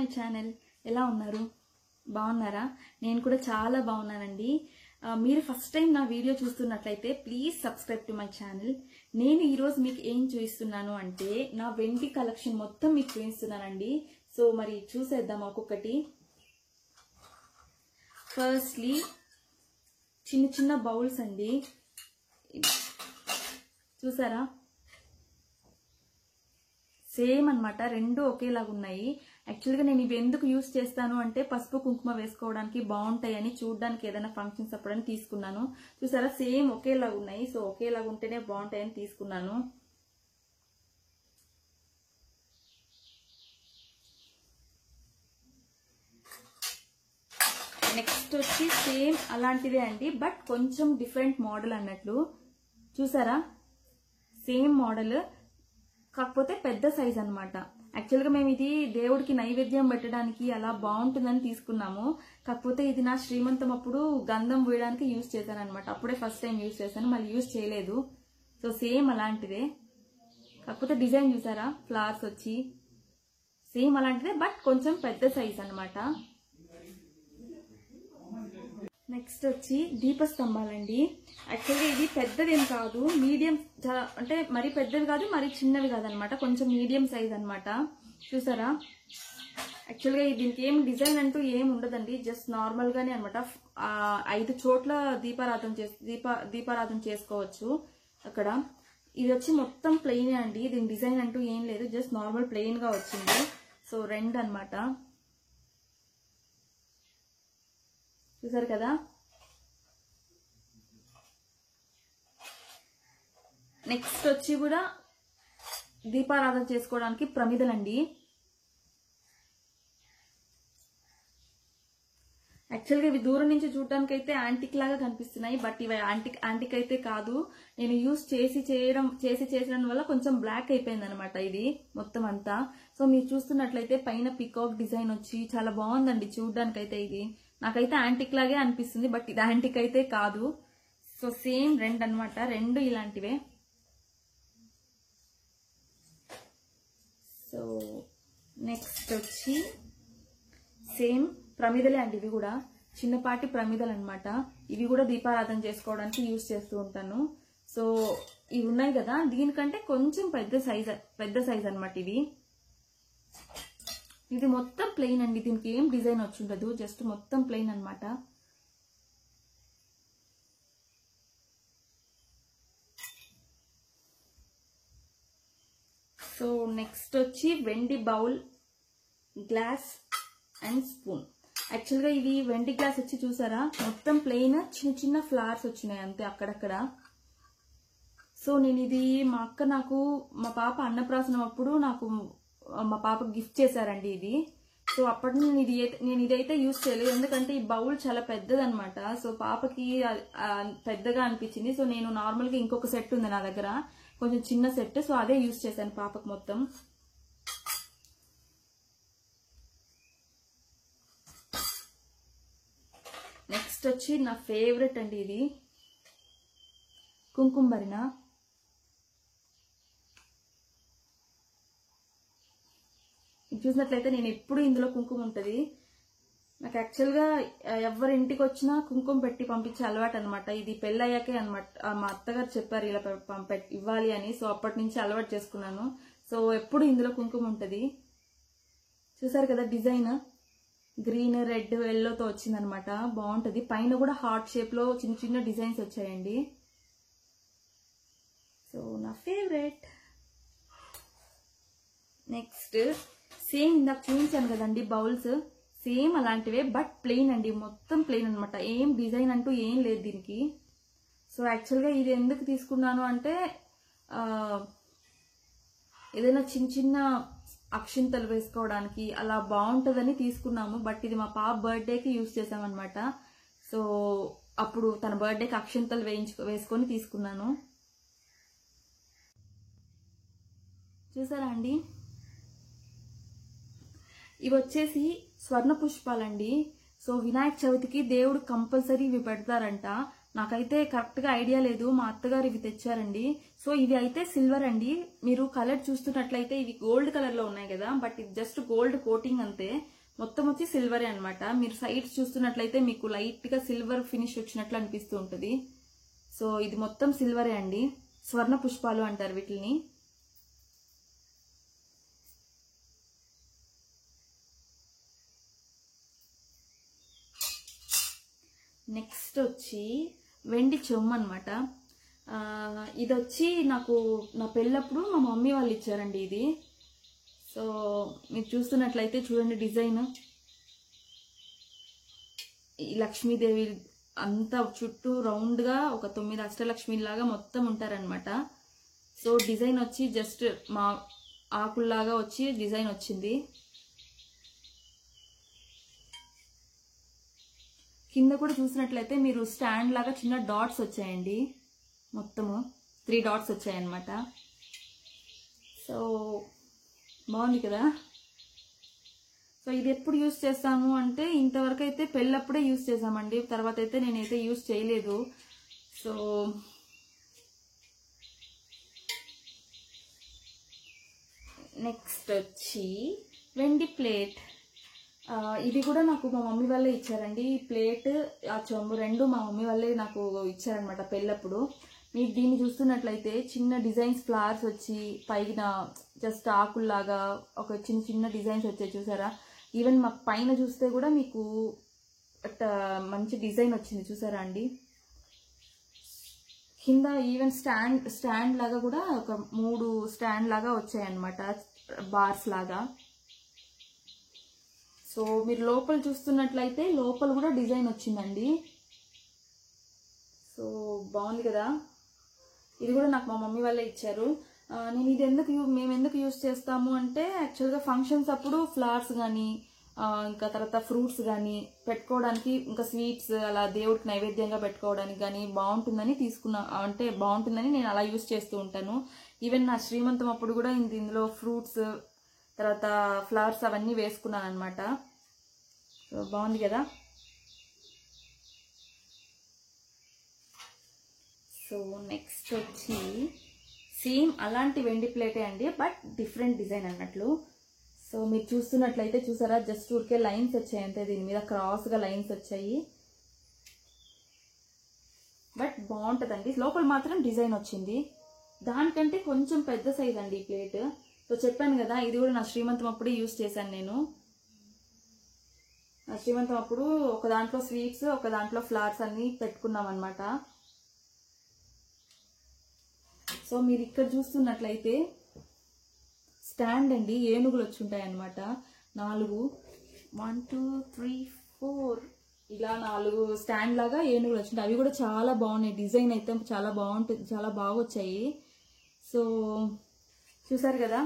My channel. ఎలా ఉన్నారు? బాగున్నారా? నేను కూడా చాలా బాగున్నానండి. మీరు ఫస్ట్ టైం నా వీడియో చూస్తున్నట్లయితే please subscribe to my channel. నేను ఈరోజు మీకు ఏం చూపిస్తున్నాను అంటే నా వెండి కలెక్షన్ మొత్తం మీకు చూపిస్తున్నానండి. సో మరి చూసేద్దాం ఒక్కొక్కటి. ఫస్ట్లీ చిన్న చిన్న బౌల్స్ అండి, చూసారా? సేమ్ అన్నమాట, రెండు ఒకేలాగా ఉన్నాయి. యాక్చువల్గా నేను ఇవి ఎందుకు యూస్ చేస్తాను అంటే పసుపు కుంకుమ వేసుకోవడానికి బాగుంటాయని, చూడడానికి ఏదైనా ఫంక్షన్స్ అప్పుడని తీసుకున్నాను. చూసారా, సేమ్ ఒకేలాగా ఉన్నాయి. సో ఒకేలాగా ఉంటేనే బాగుంటాయని తీసుకున్నాను. నెక్స్ట్ వచ్చి సేమ్ అలాంటిదే అండి, బట్ కొంచెం డిఫరెంట్ మోడల్ అన్నట్లు. చూసారా, సేమ్ మోడల్ కాకపోతే పెద్ద సైజ్ అన్నమాట. యాక్చువల్గా మేము ఇది దేవుడికి నైవేద్యం పెట్టడానికి అలా బాగుంటుందని తీసుకున్నాము. కాకపోతే ఇది నా శ్రీమంతం అప్పుడు గంధం వేయడానికి యూజ్ చేశాను అనమాట. అప్పుడే ఫస్ట్ టైం యూజ్ చేశాను, మళ్ళీ యూజ్ చేయలేదు. సో సేమ్ అలాంటిదే, కాకపోతే డిజైన్ చూసారా, ఫ్లవర్స్ వచ్చి సేమ్ అలాంటిదే బట్ కొంచెం పెద్ద సైజ్ అన్నమాట. నెక్స్ట్ వచ్చి దీపస్తంభాలండి. యాక్చువల్గా ఇది పెద్దదేం కాదు, మీడియం, అంటే మరీ పెద్దవి కాదు మరీ చిన్నవి కాదనమాట, కొంచెం మీడియం సైజ్ అనమాట. చూసారా, యాక్చువల్గా దీనికి ఏం డిజైన్ అంటూ ఏం ఉండదండి, జస్ట్ నార్మల్ గానే అనమాట. 5 చోట్ల దీపారాధన చేసుకోవచ్చు అక్కడ. ఇది వచ్చి మొత్తం ప్లెయిన్ అండి, దీని డిజైన్ అంటూ ఏం లేదు, జస్ట్ నార్మల్ ప్లెయిన్ గా వచ్చింది. సో 2 అనమాట, చూసారు కదా. నెక్స్ట్ వచ్చి కూడా దీపారాధన చేసుకోవడానికి ప్రమిదలండి. యాక్చువల్గా ఇవి దూరం నుంచి చూడడానికి అయితే యాంటిక్ లాగా కనిపిస్తున్నాయి, బట్ ఇవి యాంటిక్ అయితే కాదు. నేను యూస్ చేసిన వల్ల కొంచెం బ్లాక్ అయిపోయింది అనమాట ఇది మొత్తం అంతా. సో మీరు చూస్తున్నట్లయితే పైన పికాక్ డిజైన్ వచ్చి చాలా బాగుందండి చూడడానికి అయితే. ఇది నాకైతే యాంటిక్ లాగే అనిపిస్తుంది, బట్ ఇది యాంటిక్ అయితే కాదు. సో సేమ్ 2 అనమాట, 2 ఇలాంటివే. సో నెక్స్ట్ వచ్చి సేమ్ ప్రమిదలే అండి, ఇవి కూడా చిన్నపాటి ప్రమిదలు అనమాట. ఇవి కూడా దీపారాధన చేసుకోవడానికి యూజ్ చేస్తూ ఉంటాను. సో ఇవి ఉన్నాయి కదా, దీనికంటే కొంచెం పెద్ద సైజ్ అనమాట ఇది. ఇది మొత్తం ప్లెయిన్ అండి, దీనికి ఏం డిజైన్ వచ్చి ఉండదు, జస్ట్ మొత్తం ప్లెయిన్ అనమాట. సో నెక్స్ట్ వచ్చి వెండి బౌల్, గ్లాస్ అండ్ స్పూన్. యాక్చువల్గా ఇది వెండి గ్లాస్ వచ్చి చూసారా, మొత్తం ప్లెయిన్, చిన్న చిన్న ఫ్లవర్స్ వచ్చినాయి అంతే అక్కడక్కడ. సో నేను ఇది మా పాప అన్నప్రాసనం అప్పుడు నాకు మా పాపకు గిఫ్ట్ చేశారండి ఇది. సో అప్పటి నేను ఇదైతే యూజ్ చేయలేదు, ఎందుకంటే ఈ బౌల్ చాలా పెద్దదనమాట. సో పాపకి పెద్దగా అనిపించింది. సో నేను నార్మల్గా ఇంకొక సెట్ ఉంది నా దగ్గర, కొంచెం చిన్న సెట్, సో అదే యూజ్ చేశాను పాపకు మొత్తం. నెక్స్ట్ వచ్చి నా ఫేవరెట్ అండి, ఇది కుంకుమ భరిణ. చూసినట్లయితే నేను ఎప్పుడు ఇందులో కుంకుమ ఉంటుంది. నాకు యాక్చువల్గా ఎవరి ఇంటికి వచ్చినా కుంకుమ పెట్టి పంపించే అలవాటు అనమాట. ఇది పెళ్ళయ్యాకే అనమాట, మా అత్తగారు చెప్పారు ఇలా ఇవ్వాలి అని. సో అప్పటి నుంచి అలవాటు చేసుకున్నాను. సో ఎప్పుడు ఇందులో కుంకుమ ఉంటుంది. చూసారు కదా, డిజైన్ గ్రీన్, రెడ్, ఎల్లోతో వచ్చిందనమాట, బాగుంటుంది. పైన కూడా హార్ట్ షేప్ లో చిన్న చిన్న డిజైన్స్ వచ్చాయండి. సో నా ఫేవరెట్. నెక్స్ట్ సేమ్ ఇందాక చూపించాను కదండి బౌల్స్, సేమ్ అలాంటివే బట్ ప్లెయిన్ అండి, మొత్తం ప్లెయిన్ అనమాట, ఏం డిజైన్ అంటూ ఏం లేదు దీనికి. సో యాక్చువల్గా ఇది ఎందుకు తీసుకున్నాను అంటే ఏదైనా చిన్న చిన్న అక్షింతలు వేసుకోవడానికి అలా బాగుంటుందని తీసుకున్నాము. బట్ ఇది మా పాప బర్త్డేకి యూజ్ చేసామన్నమాట. సో అప్పుడు తన బర్త్డేకి అక్షింతలు వేసుకొని తీసుకున్నాను. చూసారా అండి, ఇవి వచ్చేసి స్వర్ణ పుష్పాలండి. సో వినాయక చవితికి దేవుడు కంపల్సరీ ఇవి పెడతారంట. నాకైతే కరెక్ట్ గా ఐడియా లేదు, మా అత్తగారు ఇవి తెచ్చారండి. సో ఇవి అయితే సిల్వర్ అండి. మీరు కలర్ చూస్తున్నట్లయితే ఇవి గోల్డ్ కలర్ లో ఉన్నాయి కదా, బట్ ఇది జస్ట్ గోల్డ్ కోటింగ్ అంతే. మొత్తం వచ్చి సిల్వరే అనమాట. మీరు సైడ్స్ చూస్తున్నట్లయితే మీకు లైట్ గా సిల్వర్ ఫినిష్ వచ్చినట్లు అనిపిస్తూ ఉంటుంది. సో ఇది మొత్తం సిల్వరే అండి. స్వర్ణ పుష్పాలు అంటారు వీటిని. నెక్స్ట్ వచ్చి వెండి చెమ్ము అనమాట. ఇది వచ్చి నాకు నా పెళ్ళప్పుడు మా మమ్మీ వాళ్ళు ఇచ్చారండి ఇది. సో మీరు చూస్తున్నట్లయితే చూడండి డిజైన్, ఈ లక్ష్మీదేవి అంతా చుట్టూ రౌండ్ గా ఒక 9 అష్టలక్ష్మిలాగా మొత్తం ఉంటారనమాట. సో డిజైన్ వచ్చి జస్ట్ మా ఆకుల్లాగా వచ్చి డిజైన్ వచ్చింది. కింద కూడా చూసినట్లయితే మీరు స్టాండ్ లాగా చిన్న డాట్స్ వచ్చాయండి, మొత్తము 3 డాట్స్ వచ్చాయన్నమాట. సో బాగుంది కదా. సో ఇది ఎప్పుడు యూజ్ చేస్తాము అంటే ఇంతవరకు అయితే పెళ్ళప్పుడే యూజ్ చేసామండి, తర్వాత అయితే నేనైతే యూజ్ చేయలేదు. సో నెక్స్ట్ వచ్చి వెండి ప్లేట్. ఇది కూడా నాకు మా మమ్మీ వాళ్ళే ఇచ్చారండి. ఈ ప్లేట్ ఆ చెంబు రెండు మా మమ్మీ వాళ్ళే నాకు ఇచ్చారనమాట పెళ్ళప్పుడు. మీరు దీన్ని చూస్తున్నట్లయితే చిన్న డిజైన్స్ ఫ్లవర్స్ వచ్చి పైన జస్ట్ ఆకుల్లాగా ఒక చిన్న చిన్న డిజైన్స్ వచ్చాయి చూసారా. ఈవెన్ మాకు పైన చూస్తే కూడా మీకు మంచి డిజైన్ వచ్చింది చూసారా అండి. కింద ఈవెన్ స్టాండ్ లాగా కూడా ఒక 3 స్టాండ్ లాగా వచ్చాయన్నమాట, బార్స్ లాగా. సో మీరు లోపల చూస్తున్నట్లయితే లోపల కూడా డిజైన్ వచ్చిందండి. సో బాగుంది కదా. ఇది కూడా నాకు మా మమ్మీ వాళ్ళే ఇచ్చారు. నేను ఇది మేము ఎందుకు యూజ్ చేస్తాము అంటే యాక్చువల్గా ఫంక్షన్స్ అప్పుడు ఫ్లవర్స్ కానీ ఇంకా తర్వాత ఫ్రూట్స్ కానీ పెట్టుకోవడానికి, ఇంకా స్వీట్స్ అలా దేవుడికి నైవేద్యంగా పెట్టుకోవడానికి కానీ బాగుంటుందని తీసుకున్నా, అంటే బాగుంటుందని నేను అలా యూజ్ చేస్తూ ఉంటాను. ఈవెన్ నా శ్రీమంతం అప్పుడు కూడా ఇందులో ఫ్రూట్స్ తర్వాత ఫ్లవర్స్ అవన్నీ వేసుకున్నాను అనమాట. సో బాగుంది కదా. సో నెక్స్ట్ వచ్చి సేమ్ అలాంటి వెండి ప్లేటే అండి, బట్ డిఫరెంట్ డిజైన్ అన్నట్లు. సో మీరు చూస్తున్నట్లయితే చూసారా జస్ట్ ఊరికే లైన్స్ వచ్చాయి అంతే, దీని మీద క్రాస్గా లైన్స్ వచ్చాయి. బట్ బాగుంటుందండి. లోపల మాత్రం డిజైన్ వచ్చింది. దానికంటే కొంచెం పెద్ద సైజ్ అండి ఈ ప్లేట్. సో చెప్పాను కదా ఇది కూడా నా శ్రీమంతం అప్పుడే యూజ్ చేశాను నేను. నా శ్రీమంతం అప్పుడు ఒక దాంట్లో స్వీట్స్ ఒక దాంట్లో ఫ్లవర్స్ అన్ని పెట్టుకున్నాం అనమాట. సో మీరు ఇక్కడ చూస్తున్నట్లయితే స్టాండ్ అండి, ఏనుగులు వచ్చి ఉంటాయి అనమాట 4, 1 2 3 4 ఇలా 4 స్టాండ్ లాగా ఏనుగులు వచ్చింటాయి. అవి కూడా చాలా బాగున్నాయి, డిజైన్ అయితే చాలా బాగుంటుంది, చాలా బాగా వచ్చాయి. సో చూసారు కదా.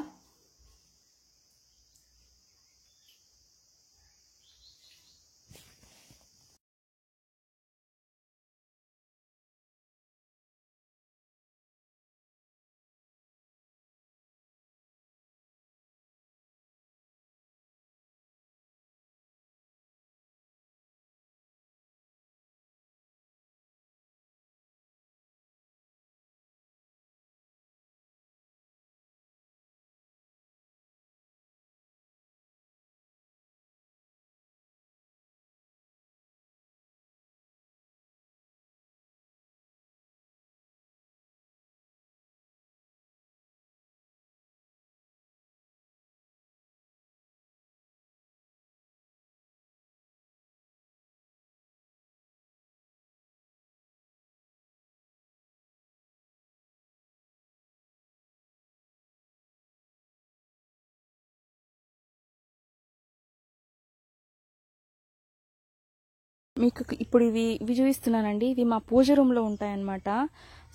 మీకు ఇప్పుడు ఇవి చూపిస్తున్నానండి. ఇవి మా పూజ రూమ్లో ఉంటాయన్నమాట.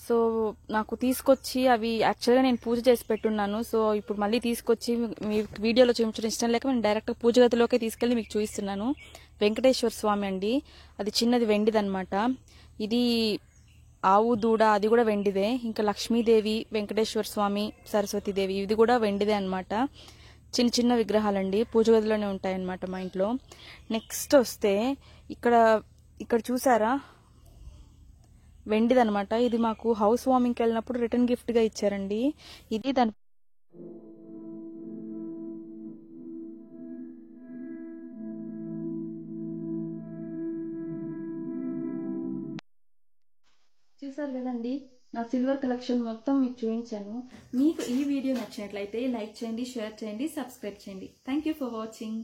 సో నాకు తీసుకొచ్చి అవి యాక్చువల్గా నేను పూజ చేసి పెట్టున్నాను. సో ఇప్పుడు మళ్ళీ తీసుకొచ్చి మీ వీడియోలో చూపించడం ఇష్టం లేక నేను డైరెక్ట్ పూజ గదిలోకి తీసుకెళ్ళి మీకు చూపిస్తున్నాను. వెంకటేశ్వర స్వామి అండి, అది చిన్నది వెండిదన్నమాట. ఇది ఆవు దూడ అది కూడా వెండిదే. ఇంకా లక్ష్మీదేవి, వెంకటేశ్వర స్వామి, సరస్వతీదేవి ఇది కూడా వెండిదే అనమాట. చిన్న చిన్న విగ్రహాలండి, పూజ గదిలోనే ఉంటాయన్నమాట మా ఇంట్లో. నెక్స్ట్ వస్తే ఇక్కడ చూసారా వెండిదనమాట. ఇది మాకు హౌస్ వార్మింగ్కి వెళ్ళినప్పుడు రిటర్న్ గిఫ్ట్గా ఇచ్చారండి. ఇది దాని చూసారు కదండి, నా సిల్వర్ కలెక్షన్ మొత్తం మీకు చూపించాను. మీకు ఈ వీడియో నచ్చినట్లయితే లైక్ చేయండి, షేర్ చేయండి, సబ్స్క్రైబ్ చేయండి. Thank you for watching.